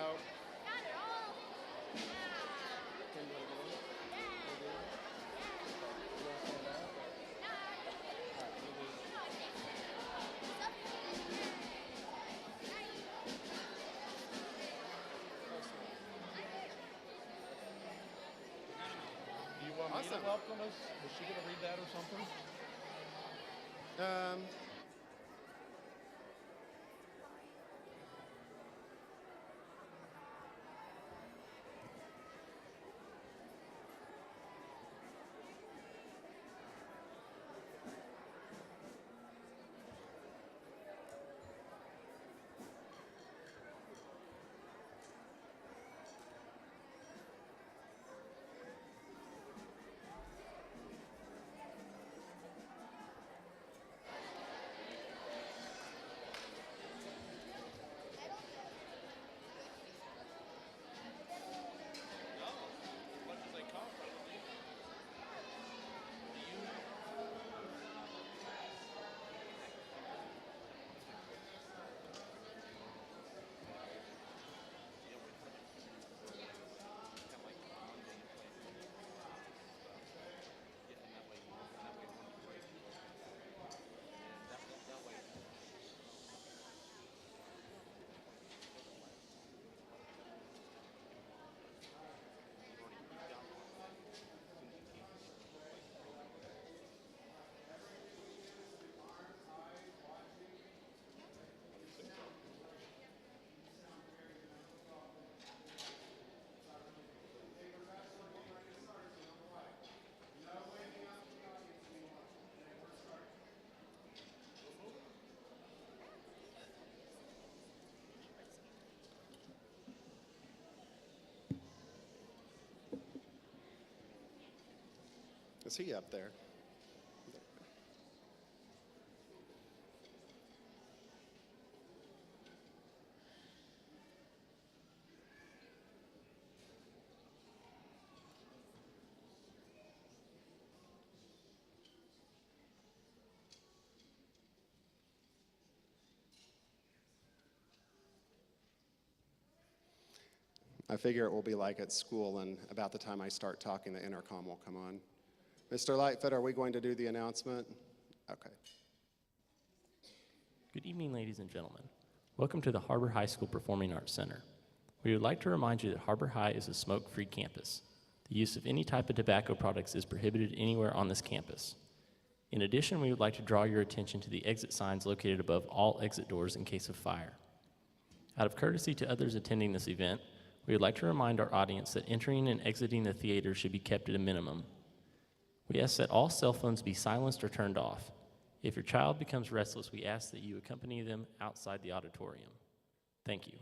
Do you want me to welcome us? Was she going to read that or something? Is he up there? I figure it will be like at school, and about the time I start talking, the intercom will come on. Mr. Lightfoot, are we going to do the announcement? Okay. Good evening, ladies and gentlemen. Welcome to the Har-BER High School Performing Arts Center. We would like to remind you that Har-BER High is a smoke-free campus. The use of any type of tobacco products is prohibited anywhere on this campus. In addition, we would like to draw your attention to the exit signs located above all exit doors in case of fire. Out of courtesy to others attending this event, we would like to remind our audience that entering and exiting the theater should be kept at a minimum. We ask that all cell phones be silenced or turned off. If your child becomes restless, we ask that you accompany them outside the auditorium. Thank you.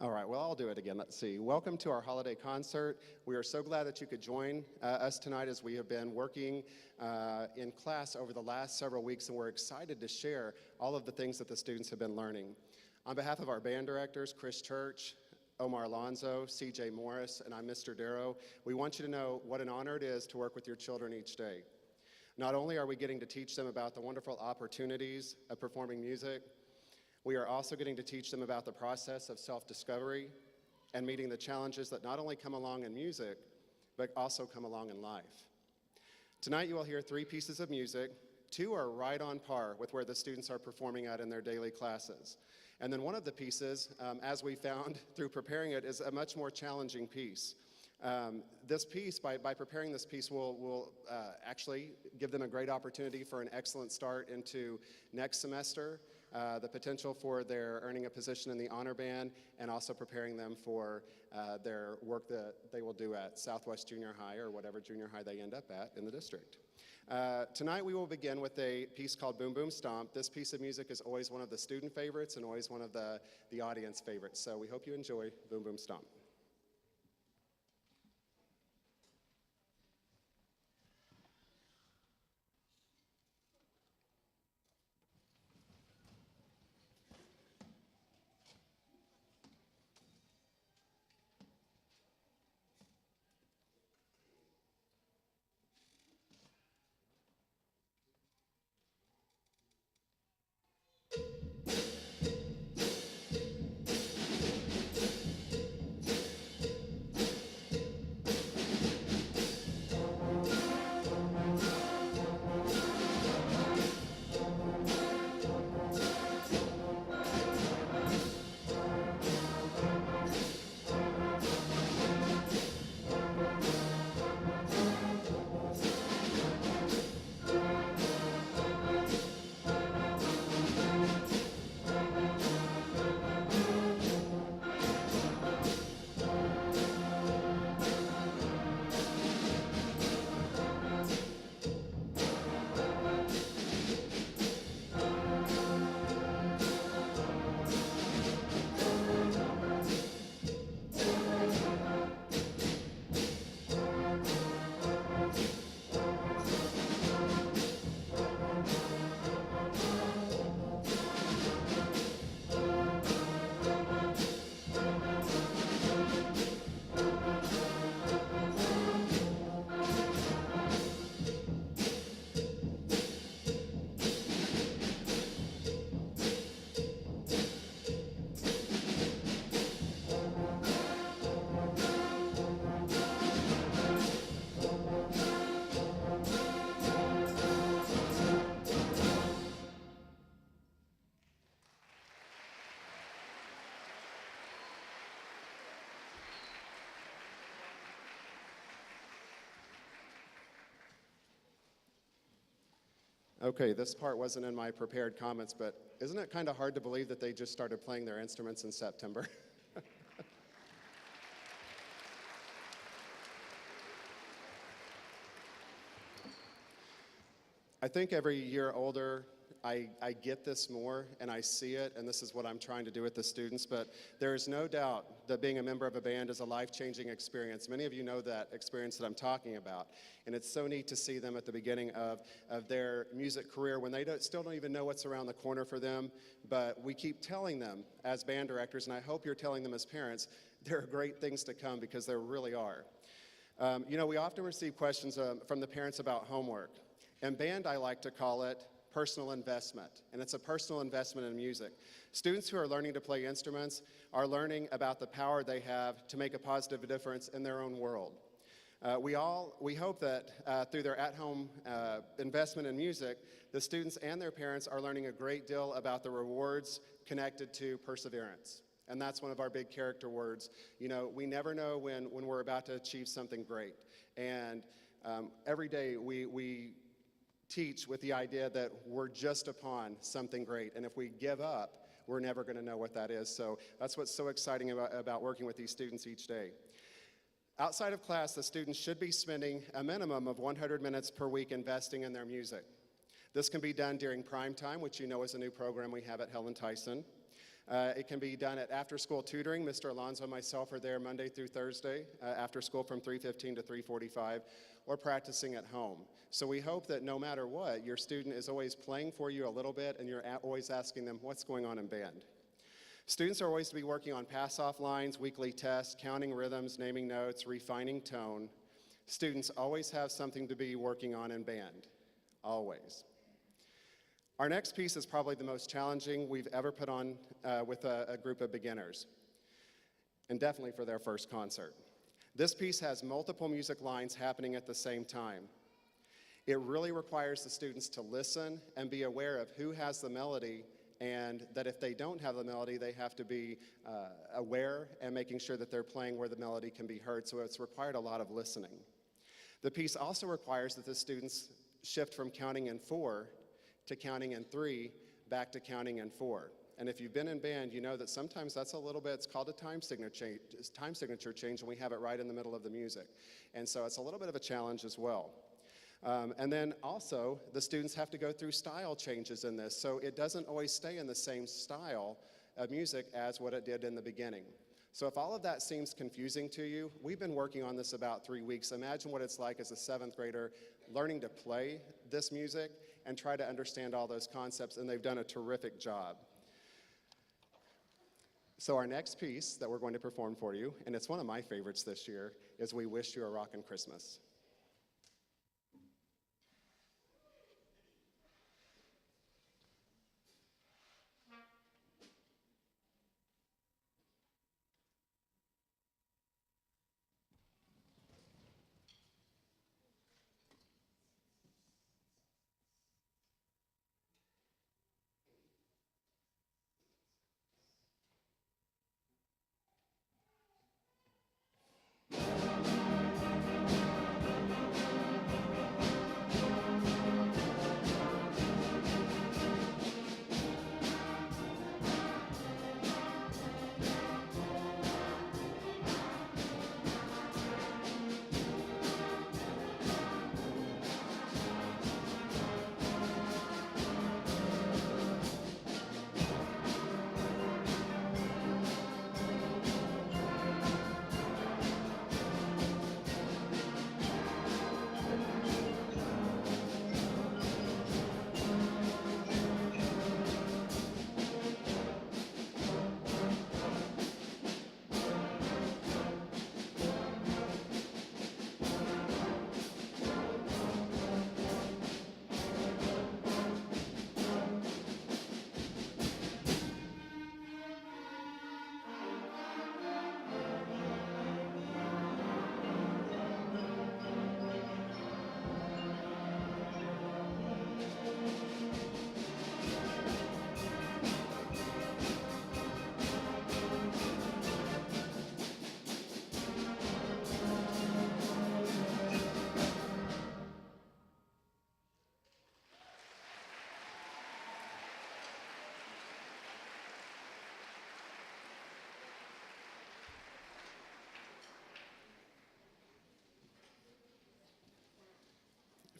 All right, well, I'll do it again. Let's see. Welcome to our holiday concert. We are so glad that you could join us tonight as we have been working in class over the last several weeks, and we're excited to share all of the things that the students have been learning. On behalf of our band directors, Chris Church, Omar Alonzo, CJ Morris, and I'm Mr. Darrow, we want you to know what an honor it is to work with your children each day. Not only are we getting to teach them about the wonderful opportunities of performing music, we are also getting to teach them about the process of self-discovery and meeting the challenges that not only come along in music, but also come along in life. Tonight you will hear 3 pieces of music. 2 are right on par with where the students are performing at in their daily classes. And then one of the pieces, as we found through preparing it, is a much more challenging piece. This piece, by preparing this piece, will actually give them a great opportunity for an excellent start into next semester, the potential for their earning a position in the honor band, and also preparing them for their work that they will do at Southwest Junior High or whatever junior high they end up at in the district. Tonight we will begin with a piece called Boom Boom Stomp. This piece of music is always one of the student favorites and always one of the audience favorites, so we hope you enjoy Boom Boom Stomp. Okay, this part wasn't in my prepared comments, but isn't it kind of hard to believe that they just started playing their instruments in September? I think every year older, I get this more and I see it, and this is what I'm trying to do with the students, but there is no doubt that being a member of a band is a life-changing experience. Many of you know that experience that I'm talking about, and it's so neat to see them at the beginning of their music career when they still don't even know what's around the corner for them, but we keep telling them as band directors, and I hope you're telling them as parents, there are great things to come because there really are. We often receive questions from the parents about homework. In band, I like to call it personal investment, and it's a personal investment in music. Students who are learning to play instruments are learning about the power they have to make a positive difference in their own world. We hope that through their at-home investment in music, the students and their parents are learning a great deal about the rewards connected to perseverance. And that's one of our big character words. We never know when we're about to achieve something great. And every day we teach with the idea that we're just upon something great, and if we give up, we're never going to know what that is. So that's what's so exciting about working with these students each day. Outside of class, the students should be spending a minimum of 100 minutes per week investing in their music. This can be done during prime time, which you know is a new program we have at Helen Tyson. It can be done at after-school tutoring. Mr. Alonzo and myself are there Monday through Thursday, after school from 3:15 to 3:45, or practicing at home. So we hope that no matter what, your student is always playing for you a little bit, and you're always asking them, what's going on in band? Students are always to be working on pass-off lines, weekly tests, counting rhythms, naming notes, refining tone. Students always have something to be working on in band, always. Our next piece is probably the most challenging we've ever put on with a group of beginners, and definitely for their first concert. This piece has multiple music lines happening at the same time. It really requires the students to listen and be aware of who has the melody, and that if they don't have the melody, they have to be aware and making sure that they're playing where the melody can be heard, so it's required a lot of listening. The piece also requires that the students shift from counting in 4 to counting in 3, back to counting in 4. And if you've been in band, you know that sometimes that's a little bit, it's called a time signature change, and we have it right in the middle of the music. And so it's a little bit of a challenge as well. And then also, the students have to go through style changes in this, so it doesn't always stay in the same style of music as what it did in the beginning. So if all of that seems confusing to you, we've been working on this about 3 weeks. Imagine what it's like as a 7th grader learning to play this music and try to understand all those concepts, and they've done a terrific job. So our next piece that we're going to perform for you, and it's one of my favorites this year, is We Wish You a Rockin' Christmas.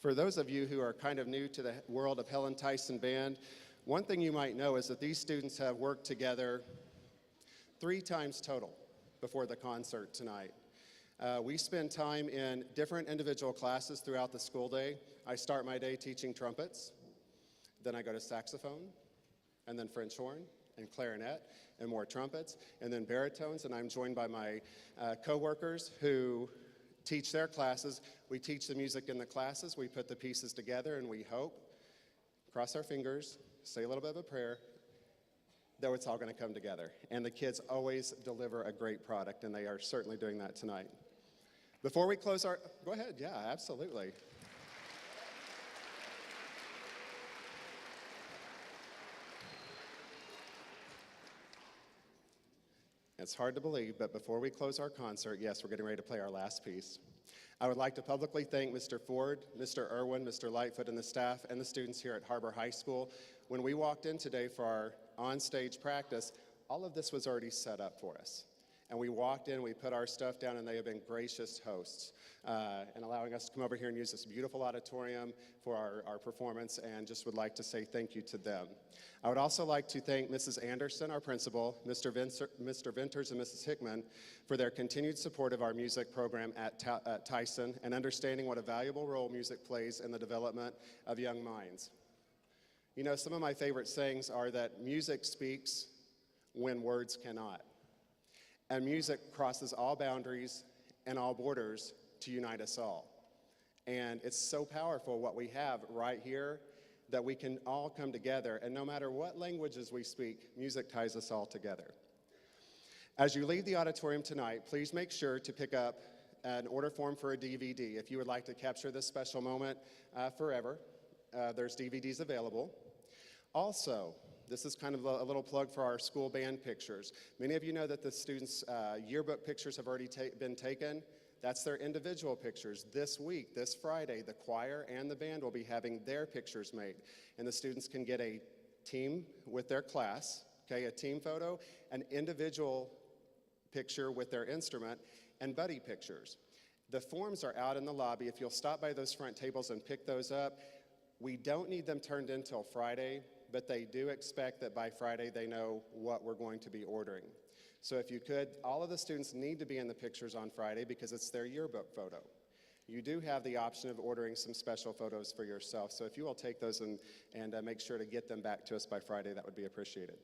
For those of you who are kind of new to the world of Helen Tyson Band, one thing you might know is that these students have worked together 3 times total before the concert tonight. We spend time in different individual classes throughout the school day. I start my day teaching trumpets, then I go to saxophone, and then French horn, and clarinet, and more trumpets, and then baritones, and I'm joined by my co-workers who teach their classes. We teach the music in the classes, we put the pieces together, and we hope, cross our fingers, say a little bit of a prayer, that it's all going to come together. And the kids always deliver a great product, and they are certainly doing that tonight. Before we close our, go ahead, yeah, absolutely. It's hard to believe, but before we close our concert, yes, we're getting ready to play our last piece. I would like to publicly thank Mr. Ford, Mr. Irwin, Mr. Lightfoot, and the staff and the students here at HAR-BER High School. When we walked in today for our on-stage practice, all of this was already set up for us. And we walked in, we put our stuff down, and they have been gracious hosts and allowing us to come over here and use this beautiful auditorium for our performance, and just would like to say thank you to them. I would also like to thank Mrs. Anderson, our principal, Mr. Venters, and Mrs. Hickman for their continued support of our music program at Tyson and understanding what a valuable role music plays in the development of young minds. You know, some of my favorite sayings are that music speaks when words cannot. And music crosses all boundaries and all borders to unite us all. And it's so powerful what we have right here that we can all come together, and no matter what languages we speak, music ties us all together. As you leave the auditorium tonight, please make sure to pick up an order form for a DVD. If you would like to capture this special moment forever, there's DVDs available. Also, this is kind of a little plug for our school band pictures. Many of you know that the students' yearbook pictures have already been taken. That's their individual pictures. This week, this Friday, the choir and the band will be having their pictures made. And the students can get a team with their class, okay, a team photo, an individual picture with their instrument, and buddy pictures. The forms are out in the lobby. If you'll stop by those front tables and pick those up, we don't need them turned in till Friday, but they do expect that by Friday they know what we're going to be ordering. So if you could, all of the students need to be in the pictures on Friday because it's their yearbook photo. You do have the option of ordering some special photos for yourself, so if you will take those and make sure to get them back to us by Friday, that would be appreciated.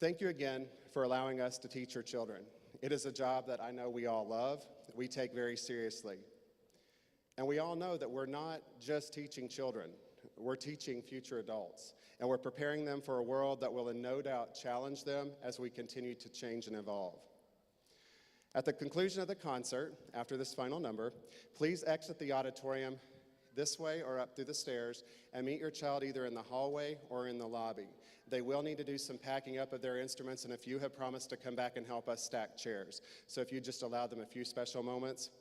Thank you again for allowing us to teach your children. It is a job that I know we all love, we take very seriously. And we all know that we're not just teaching children, we're teaching future adults. And we're preparing them for a world that will no doubt challenge them as we continue to change and evolve. At the conclusion of the concert, after this final number, please exit the auditorium this way or up through the stairs and meet your child either in the hallway or in the lobby. They will need to do some packing up of their instruments, and a few have promised to come back and help us stack chairs. So if you just allow them a few special moments.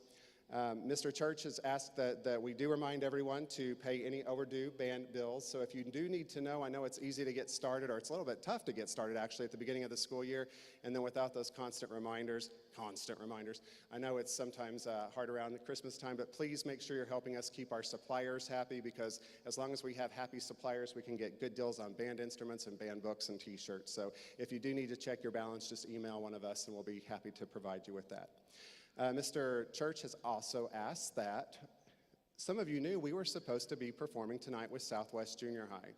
Mr. Church has asked that we do remind everyone to pay any overdue band bills. So if you do need to know, I know it's easy to get started, or it's a little bit tough to get started actually at the beginning of the school year, and then without those constant reminders, I know it's sometimes hard around Christmas time, but please make sure you're helping us keep our suppliers happy, because as long as we have happy suppliers, we can get good deals on band instruments and band books and t-shirts. So if you do need to check your balance, just email one of us and we'll be happy to provide you with that. Mr. Church has also asked that some of you knew we were supposed to be performing tonight with Southwest Junior High,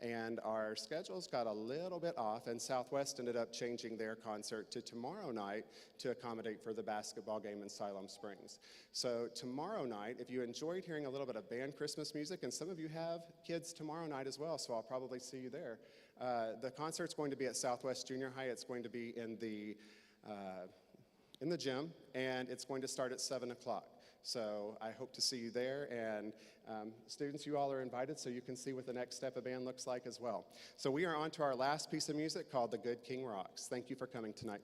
and our schedules got a little bit off, and Southwest ended up changing their concert to tomorrow night to accommodate for the basketball game in Siloam Springs. So tomorrow night, if you enjoyed hearing a little bit of band Christmas music, and some of you have kids tomorrow night as well, so I'll probably see you there. The concert's going to be at Southwest Junior High. It's going to be in the gym, and it's going to start at 7 o'clock. So I hope to see you there, and students, you all are invited so you can see what the next step of band looks like as well. So we are on to our last piece of music called The Good King Rocks. Thank you for coming tonight.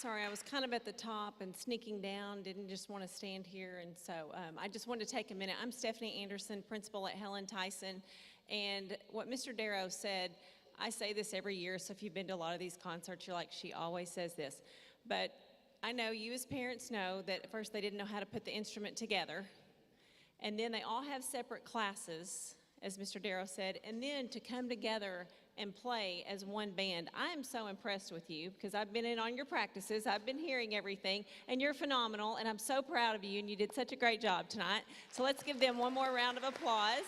Sorry, I was kind of at the top and sneaking down, didn't just want to stand here, and so I just wanted to take a minute. I'm Stephanie Anderson, principal at Helen Tyson, and what Mr. Darrow said, I say this every year, so if you've been to a lot of these concerts, you're like, she always says this. But I know you as parents know that at first they didn't know how to put the instrument together, and then they all have separate classes, as Mr. Darrow said, and then to come together and play as one band. I am so impressed with you because I've been in on your practices, I've been hearing everything, and you're phenomenal, and I'm so proud of you, and you did such a great job tonight. So let's give them one more round of applause.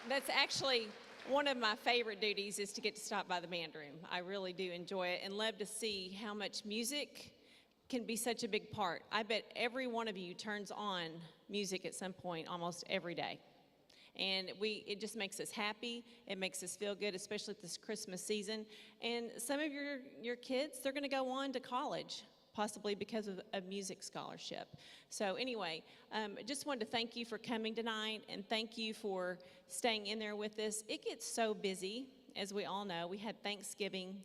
That's actually one of my favorite duties, is to get to stop by the band room. I really do enjoy it and love to see how much music can be such a big part. I bet every one of you turns on music at some point almost every day. And it just makes us happy. It makes us feel good, especially this Christmas season. And some of your kids, they're going to go on to college, possibly because of a music scholarship. So anyway, I just wanted to thank you for coming tonight, and thank you for staying in there with us. It gets so busy, as we all know. We had Thanksgiving.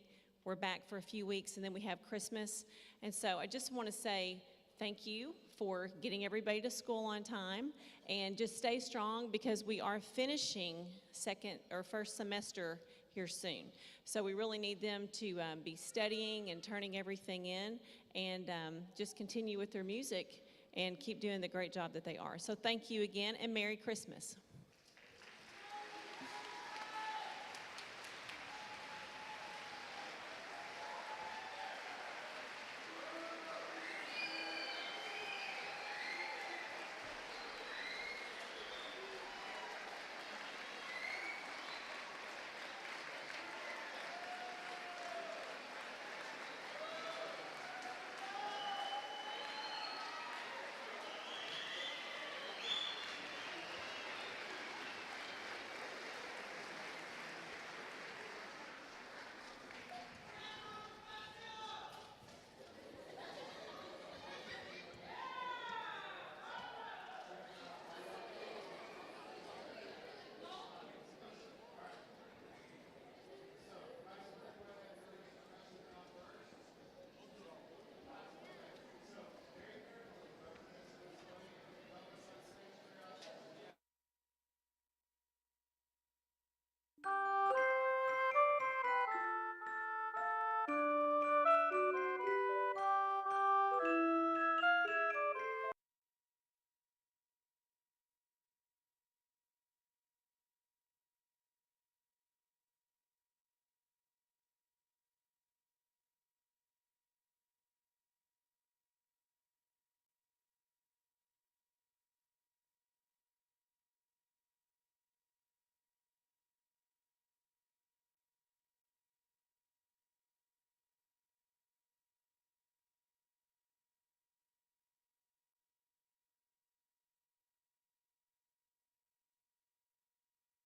We're back for a few weeks, and then we have Christmas. And so I just want to say thank you for getting everybody to school on time, and just stay strong because we are finishing first semester here soon. So we really need them to be studying and turning everything in, and just continue with their music and keep doing the great job that they are. So thank you again, and Merry Christmas.